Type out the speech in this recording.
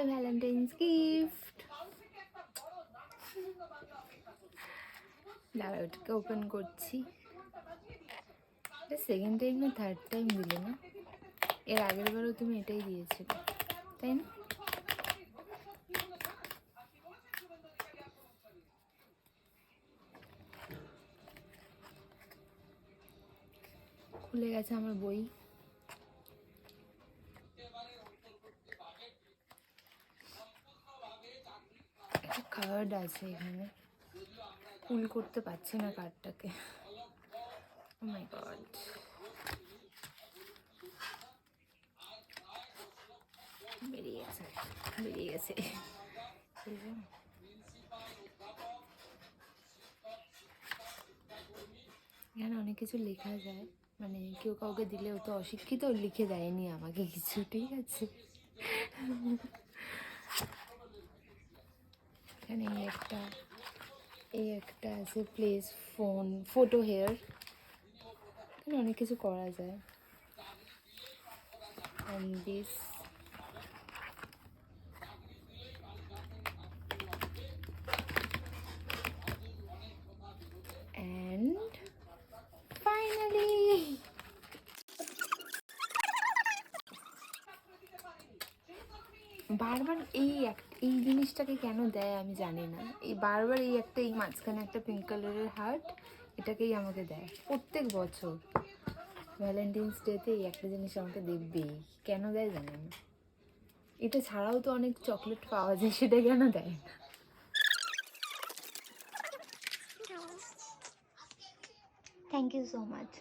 my Valentine's gift. দাঁড়াও ওটাকে open করছি। এটা সেকেন্ড টাইম না থার্ড টাইম দিলে না? এর আগের বারও তুমি এটাই দিয়েছিলে তাই না? খুলে গেছে আমার বই। একটা কার্ড আছে এখানে, পুল করতে পারছি না কার্ডটাকে। ও মাই গড, বেরিয়ে গেছে বেরিয়ে গেছে। এখানে অনেক কিছু লেখা যায়, মানে কেউ কাউকে দিলেও তো অশিক্ষিত লিখে দেয়নি আমাকে কিছু, ঠিক আছে? এখানে এই একটা আছে প্লেস ফোন ফটো হেয়ার, এখানে অনেক কিছু করা যায়। and this and finally বারবার এই জিনিসটাকে কেন দেয় আমি জানি না। এই বারবার এই মাঝখানে একটা পিঙ্ক কালারের হার্ট, এটাকেই আমাকে দেয় প্রত্যেক বছর ভ্যালেন্টাইন্স ডেতে। এই একটা জিনিস আমাকে দেবেই, কেন দেয় জানি না। এটা ছাড়াও তো অনেক চকলেট পাওয়া যায়, সেটা কেন দেয় না? Thank you so much.